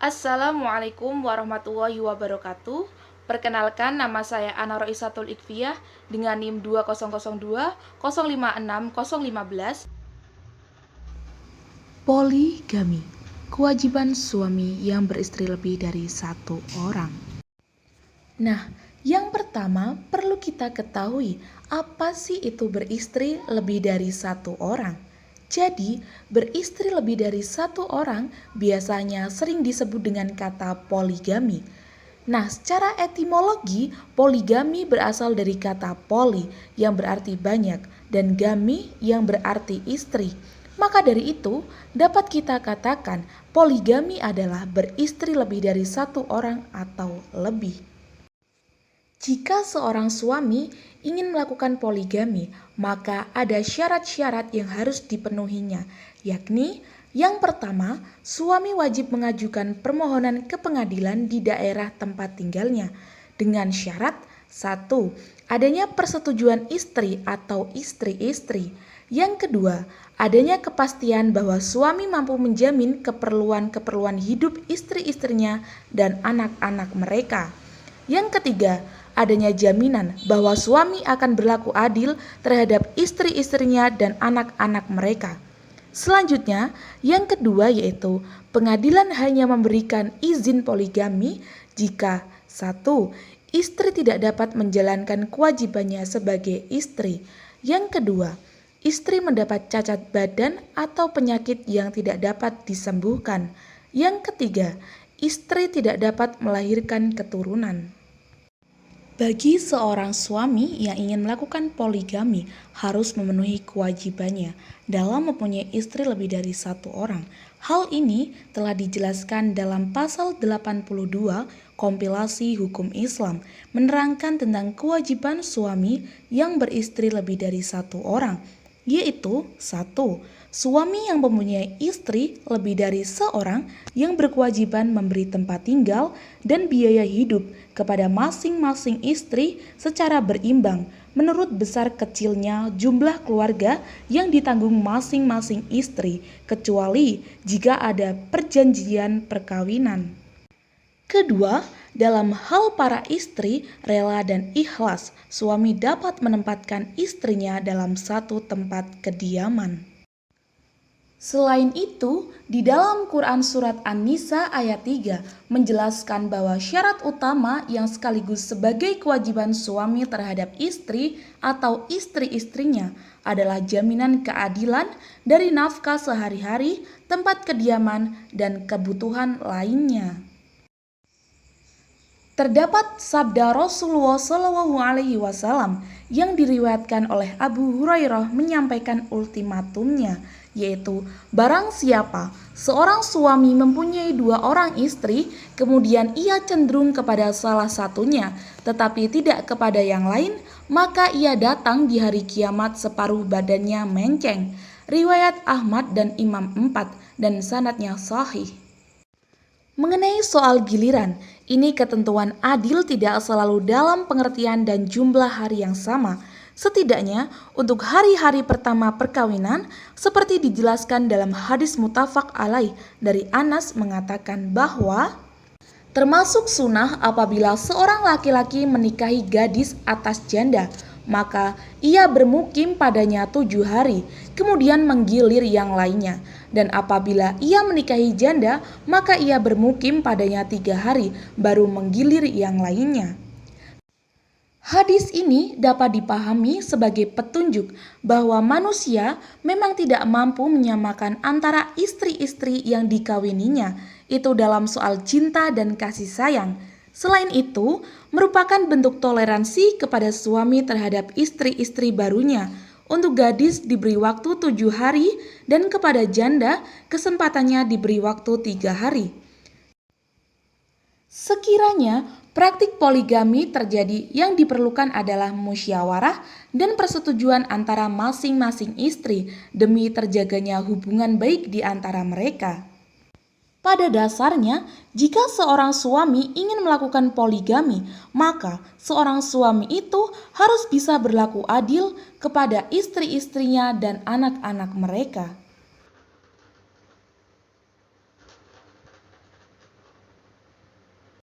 Assalamualaikum warahmatullahi wabarakatuh. Perkenalkan, nama saya Ana Roisatul Ikfiyah dengan NIM 2002056015. Poligami, kewajiban suami yang beristri lebih dari satu orang. Nah, yang pertama perlu kita ketahui apa sih itu beristri lebih dari satu orang. Jadi, beristri lebih dari satu orang biasanya sering disebut dengan kata poligami. Nah, secara etimologi, poligami berasal dari kata poli yang berarti banyak dan gami yang berarti istri. Maka dari itu, dapat kita katakan poligami adalah beristri lebih dari satu orang atau lebih. Jika seorang suami ingin melakukan poligami, maka ada syarat-syarat yang harus dipenuhinya, yakni yang pertama, suami wajib mengajukan permohonan ke pengadilan di daerah tempat tinggalnya dengan syarat 1. Adanya persetujuan istri atau istri-istri. Yang kedua, adanya kepastian bahwa suami mampu menjamin keperluan-keperluan hidup istri-istrinya dan anak-anak mereka. Yang ketiga, adanya jaminan bahwa suami akan berlaku adil terhadap istri-istrinya dan anak-anak mereka. Selanjutnya, yang kedua yaitu pengadilan hanya memberikan izin poligami jika 1. Istri tidak dapat menjalankan kewajibannya sebagai istri. Yang kedua, istri mendapat cacat badan atau penyakit yang tidak dapat disembuhkan. Yang ketiga, istri tidak dapat melahirkan keturunan. Bagi seorang suami yang ingin melakukan poligami harus memenuhi kewajibannya dalam mempunyai istri lebih dari satu orang. Hal ini telah dijelaskan dalam pasal 82 kompilasi hukum Islam menerangkan tentang kewajiban suami yang beristri lebih dari satu orang, yaitu 1. Suami yang mempunyai istri lebih dari seorang yang berkewajiban memberi tempat tinggal dan biaya hidup kepada masing-masing istri secara berimbang menurut besar kecilnya jumlah keluarga yang ditanggung masing-masing istri, kecuali jika ada perjanjian perkawinan. Kedua, dalam hal para istri rela dan ikhlas, suami dapat menempatkan istrinya dalam satu tempat kediaman. Selain itu, di dalam Quran Surat An-Nisa ayat 3 menjelaskan bahwa syarat utama yang sekaligus sebagai kewajiban suami terhadap istri atau istri-istrinya adalah jaminan keadilan dari nafkah sehari-hari, tempat kediaman, dan kebutuhan lainnya. Terdapat sabda Rasulullah SAW yang diriwayatkan oleh Abu Hurairah menyampaikan ultimatumnya, yaitu barang siapa seorang suami mempunyai 2 orang istri, kemudian ia cenderung kepada salah satunya tetapi tidak kepada yang lain, maka ia datang di hari kiamat separuh badannya menceng. Riwayat Ahmad dan Imam 4 dan sanadnya sahih. Mengenai soal giliran, ini ketentuan adil tidak selalu dalam pengertian dan jumlah hari yang sama. Setidaknya untuk hari-hari pertama perkawinan, seperti dijelaskan dalam hadis muttafaq alaih dari Anas mengatakan bahwa termasuk sunnah apabila seorang laki-laki menikahi gadis atas janda, maka ia bermukim padanya 7 hari, kemudian menggilir yang lainnya. Dan apabila ia menikahi janda, maka ia bermukim padanya 3 hari, baru menggilir yang lainnya. Hadis ini dapat dipahami sebagai petunjuk bahwa manusia memang tidak mampu menyamakan antara istri-istri yang dikawininya, itu dalam soal cinta dan kasih sayang. Selain itu, merupakan bentuk toleransi kepada suami terhadap istri-istri barunya. Untuk gadis diberi waktu 7 hari dan kepada janda kesempatannya diberi waktu 3 hari. Sekiranya praktik poligami terjadi, yang diperlukan adalah musyawarah dan persetujuan antara masing-masing istri demi terjaganya hubungan baik di antara mereka. Pada dasarnya, jika seorang suami ingin melakukan poligami, maka seorang suami itu harus bisa berlaku adil kepada istri-istrinya dan anak-anak mereka.